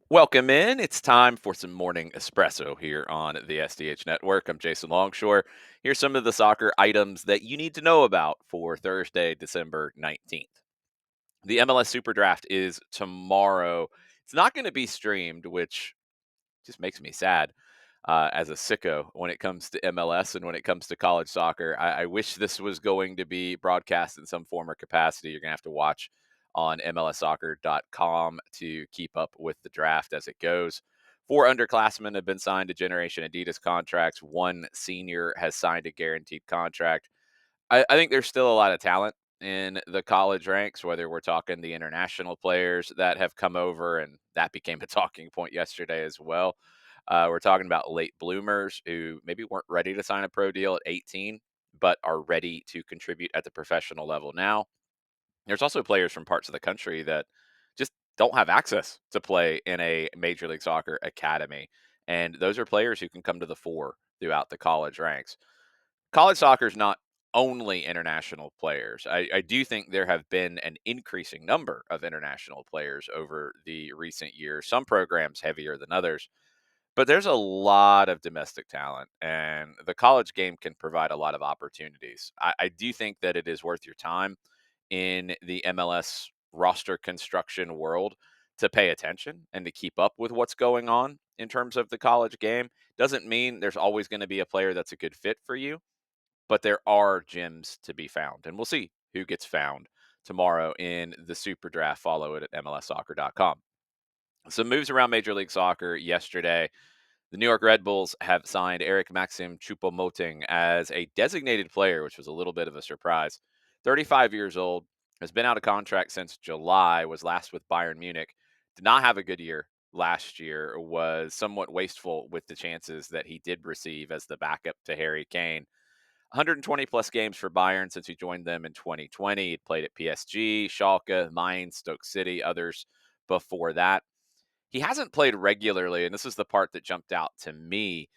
Welcome in. It's time for some morning espresso here on the SDH Network. I'm Jason Longshore. Here's some of the soccer items that you need to know about for Thursday, December 19th. The MLS SuperDraft is tomorrow. It's not going to be streamed, which just makes me sad as a sicko when it comes to MLS and when it comes to college soccer. I wish this was going to be broadcast in some form or capacity. You're going to have to watch on MLSsoccer.com to keep up with the draft as it goes. Four underclassmen have been signed to Generation Adidas contracts. One senior has signed a guaranteed contract. I think there's still a lot of talent in the college ranks, whether we're talking the international players that have come over, and that became a talking point yesterday as well. We're talking about late bloomers who maybe weren't ready to sign a pro deal at 18, but are ready to contribute at the professional level now. There's also players from parts of the country that just don't have access to play in a Major League Soccer academy. And those are players who can come to the fore throughout the college ranks. College soccer is not only international players. I do think there have been an increasing number of international players over the recent years, some programs heavier than others. But there's a lot of domestic talent, and the college game can provide a lot of opportunities. I do think that it is worth your time in the MLS roster construction world to pay attention and to keep up with what's going on in terms of the college game. Doesn't mean there's always going to be a player that's a good fit for you, but there are gems to be found, and we'll see who gets found tomorrow in the Super Draft. Follow it at MLSsoccer.com. Some moves around Major League Soccer yesterday. The New York Red Bulls have signed Eric Maxim Choupo-Moting as a designated player, which was a little bit of a surprise. 35 years old, has been out of contract since July, was last with Bayern Munich. Did not have a good year last year, was somewhat wasteful with the chances that he did receive as the backup to Harry Kane. 120 plus games for Bayern since he joined them in 2020. He'd played at PSG, Schalke, Mainz, Stoke City, others before that. He hasn't played regularly, and this is the part that jumped out to me.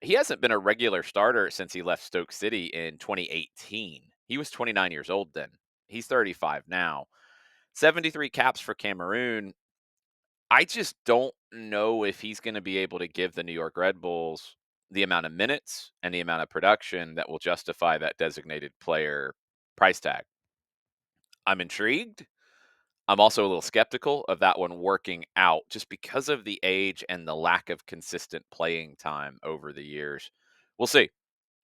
He hasn't been a regular starter since he left Stoke City in 2018. He was 29 years old then. He's 35 now. 73 caps for Cameroon. I just don't know if he's going to be able to give the New York Red Bulls the amount of minutes and the amount of production that will justify that designated player price tag. I'm intrigued. I'm also a little skeptical of that one working out just because of the age and the lack of consistent playing time over the years. We'll see.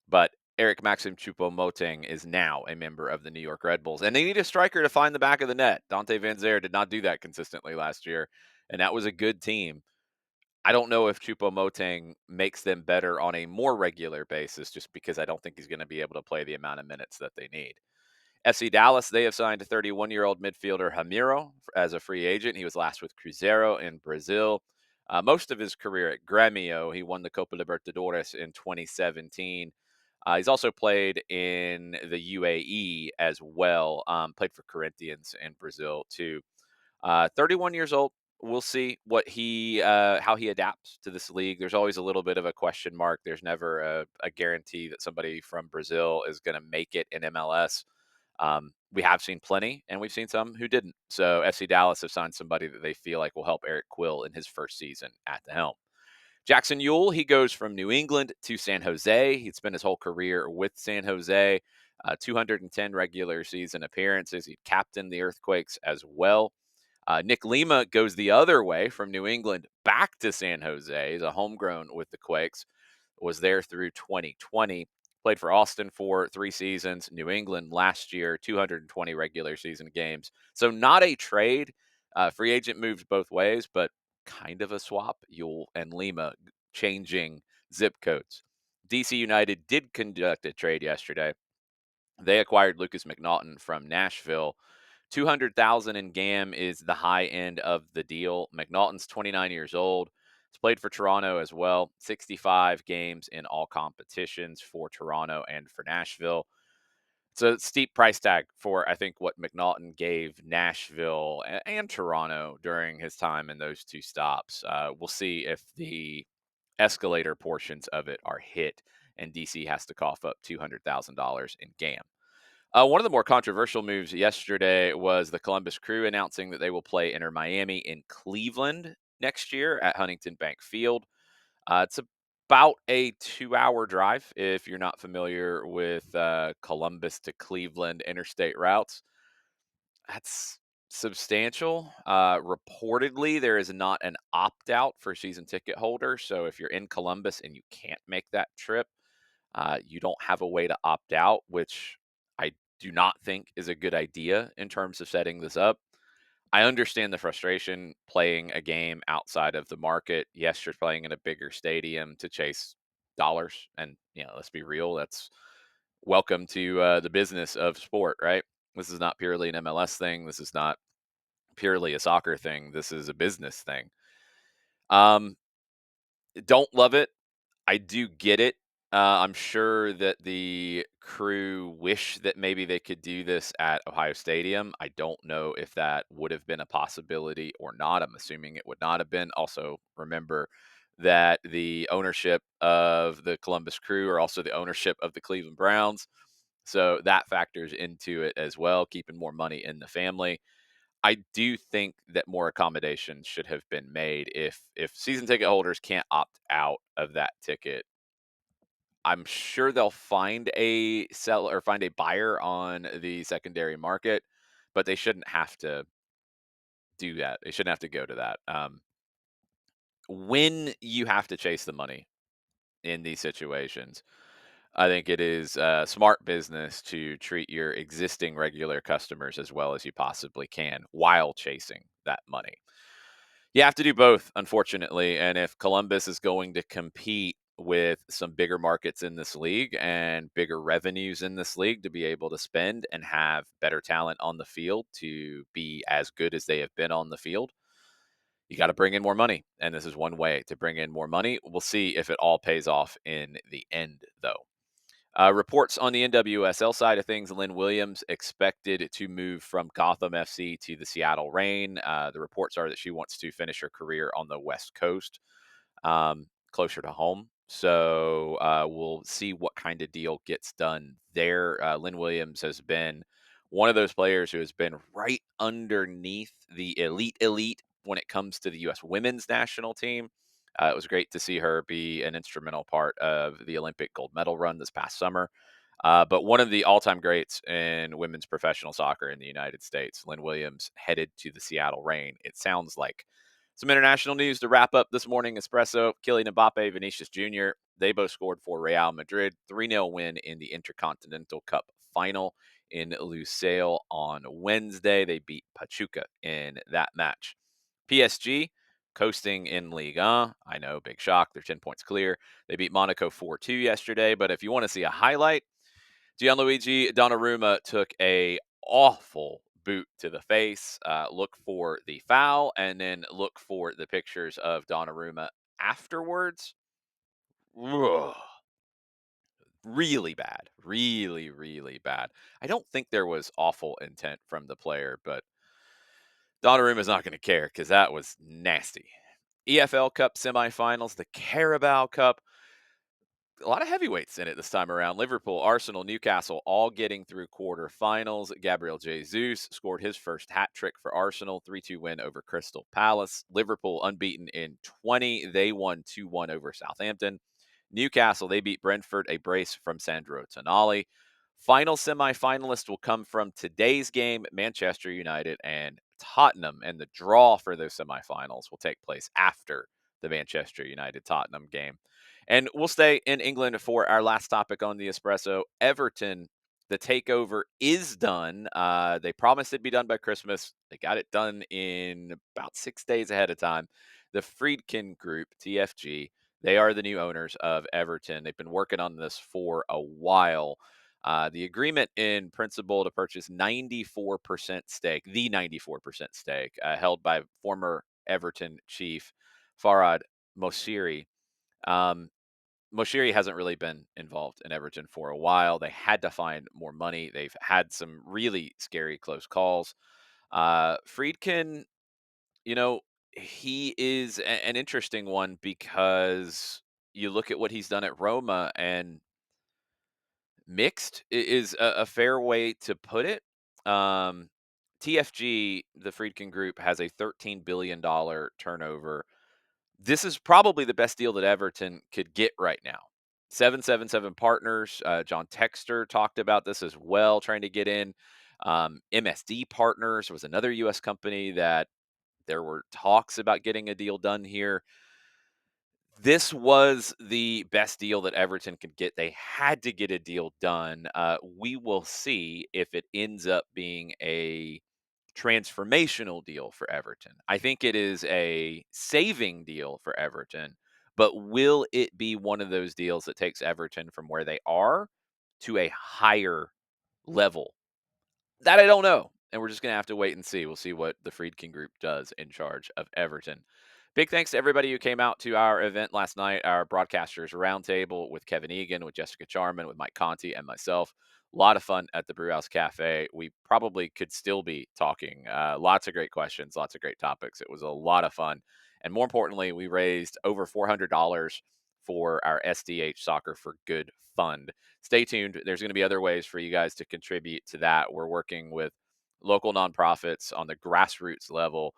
But Eric Maxim Choupo-Moting is now a member of the New York Red Bulls, and they need a striker to find the back of the net. Dante Van Zer did not do that consistently last year, and that was a good team. I don't know if Choupo-Moting makes them better on a more regular basis just because I don't think he's going to be able to play the amount of minutes that they need. FC Dallas, they have signed a 31-year-old midfielder Ramiro as a free agent. He was last with Cruzeiro in Brazil. Most of his career at Grêmio, he won the Copa Libertadores in 2017. He's also played in the UAE as well. Played for Corinthians in Brazil too. 31 years old. We'll see what he how he adapts to this league. There's always a little bit of a question mark. There's never a guarantee that somebody from Brazil is going to make it in MLS. We have seen plenty, and we've seen some who didn't. So FC Dallas have signed somebody that they feel like will help Eric Quill in his first season at the helm. Jackson Ewell, he goes from New England to San Jose. He spent his whole career with San Jose, 210 regular season appearances. He captained the Earthquakes as well. Nick Lima goes the other way from New England back to San Jose. He's a homegrown with the Quakes, was there through 2020. Played for Austin for 3 seasons, New England last year, 220 regular season games. So not a trade. Free agent moves both ways, but kind of a swap. Ewell and Lima changing zip codes. DC United did conduct a trade yesterday. They acquired Lucas McNaughton from Nashville. 200,000 in GAM is the high end of the deal. McNaughton's 29 years old. He's played for Toronto as well. 65 games in all competitions for Toronto and for Nashville. It's a steep price tag for, I think, what McNaughton gave Nashville and Toronto during his time in those two stops. We'll see if the escalator portions of it are hit and DC has to cough up $200,000 in GAM. One of the more controversial moves yesterday was the Columbus Crew announcing that they will play Inter Miami in Cleveland next year at Huntington Bank Field. It's about a 2-hour drive if you're not familiar with Columbus to Cleveland interstate routes. That's substantial. Reportedly, there is not an opt out for season ticket holders. So if you're in Columbus and you can't make that trip, you don't have a way to opt out, which I do not think is a good idea in terms of setting this up. I understand the frustration playing a game outside of the market. Yes, you're playing in a bigger stadium to chase dollars, and let's be real. That's welcome to the business of sport, right? This is not purely an MLS thing. This is not purely a soccer thing. This is a business thing. Um, don't love it. I do get it. I'm sure that the crew wish that maybe they could do this at Ohio Stadium. I don't know if that would have been a possibility or not. I'm assuming it would not have been. Also, remember that the ownership of the Columbus Crew are also the ownership of the Cleveland Browns. So that factors into it as well, keeping more money in the family. I do think that more accommodations should have been made if season ticket holders can't opt out of that ticket. I'm sure they'll find a seller or find a buyer on the secondary market, but they shouldn't have to do that. They shouldn't have to go to that. When you have to chase the money in these situations, I think it is smart business to treat your existing regular customers as well as you possibly can while chasing that money. You have to do both, unfortunately. And if Columbus is going to compete with some bigger markets in this league and bigger revenues in this league to be able to spend and have better talent on the field to be as good as they have been on the field, you got to bring in more money. And this is one way to bring in more money. We'll see if it all pays off in the end, though. Reports on the NWSL side of things, Lynn Williams expected to move from Gotham FC to the Seattle Reign. The reports are that she wants to finish her career on the West Coast, closer to home. So we'll see what kind of deal gets done there. Lynn Williams has been one of those players who has been right underneath the elite when it comes to the U.S. women's national team. It was great to see her be an instrumental part of the Olympic gold medal run this past summer. But one of the all time greats in women's professional soccer in the United States, Lynn Williams, headed to the Seattle Reign. It sounds like some international news to wrap up this morning. Espresso, Kylian Mbappe, Vinicius Jr., they both scored for Real Madrid. 3-0 win in the Intercontinental Cup final in Lusail on Wednesday. They beat Pachuca in that match. PSG coasting in Ligue 1. I know, big shock. They're 10 points clear. They beat Monaco 4-2 yesterday. But if you want to see a highlight, Gianluigi Donnarumma took a awful boot to the face. Look for the foul and then look for the pictures of Donnarumma afterwards. Ugh, really bad. Really, really bad. I don't think there was awful intent from the player, but Donnarumma's not going to care because that was nasty. EFL Cup semifinals, the Carabao Cup. A lot of heavyweights in it this time around. Liverpool, Arsenal, Newcastle, all getting through quarterfinals. Gabriel Jesus scored his first hat trick for Arsenal, 3-2 win over Crystal Palace. Liverpool unbeaten in 20. They won 2-1 over Southampton. Newcastle, they beat Brentford, a brace from Sandro Tonali. Final semifinalist will come from today's game, Manchester United and Tottenham, and the draw for those semifinals will take place after the Manchester United Tottenham game. And we'll stay in England for our last topic on the Espresso. Everton, the takeover is done. They promised it'd be done by Christmas. They got it done in about 6 days ahead of time. The Friedkin Group, TFG, they are the new owners of Everton. They've been working on this for a while. The agreement in principle to purchase 94% stake, the 94% stake, held by former Everton chief Farhad Moshiri. Um, Moshiri hasn't really been involved in Everton for a while. They had to find more money. They've had some really scary close calls. Friedkin, you know, he is an interesting one because you look at what he's done at Roma and mixed is a fair way to put it. Um, TFG, the Friedkin Group, has a $13 billion turnover. This is probably the best deal that Everton could get right now. 777 Partners, John Texter talked about this as well, trying to get in. MSD Partners was another U.S. company that there were talks about getting a deal done here. This was the best deal that Everton could get. They had to get a deal done. We will see if it ends up being a transformational deal for Everton. I think it is a saving deal for Everton, but will it be one of those deals that takes Everton from where they are to a higher level? That I don't know. And we're just going to have to wait and see. We'll see what the Friedkin Group does in charge of Everton. Big thanks to everybody who came out to our event last night, our broadcasters roundtable with Kevin Egan, with Jessica Charman, with Mike Conti, and myself. A lot of fun at the Brewhouse Cafe. We probably could still be talking. Lots of great questions, lots of great topics. It was a lot of fun. And more importantly, we raised over $400 for our SDH Soccer for Good Fund. Stay tuned. There's going to be other ways for you guys to contribute to that. We're working with local nonprofits on the grassroots level,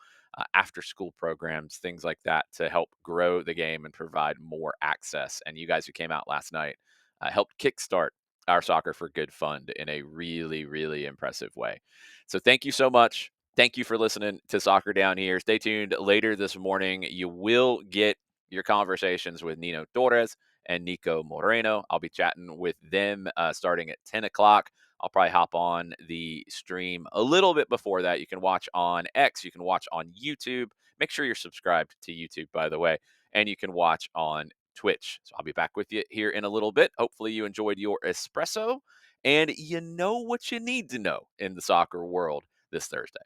after school programs, things like that to help grow the game and provide more access. And you guys who came out last night helped kickstart our Soccer for Good Fund in a really, really impressive way. So thank you so much. Thank you for listening to Soccer Down Here. Stay tuned later this morning. You will get your conversations with Nino Torres and Nico Moreno. I'll be chatting with them starting at 10 o'clock. I'll probably hop on the stream a little bit before that. You can watch on X, you can watch on YouTube. Make sure you're subscribed to YouTube, by the way, and you can watch on Twitch. So I'll be back with you here in a little bit. Hopefully, you enjoyed your espresso and you know what you need to know in the soccer world this Thursday.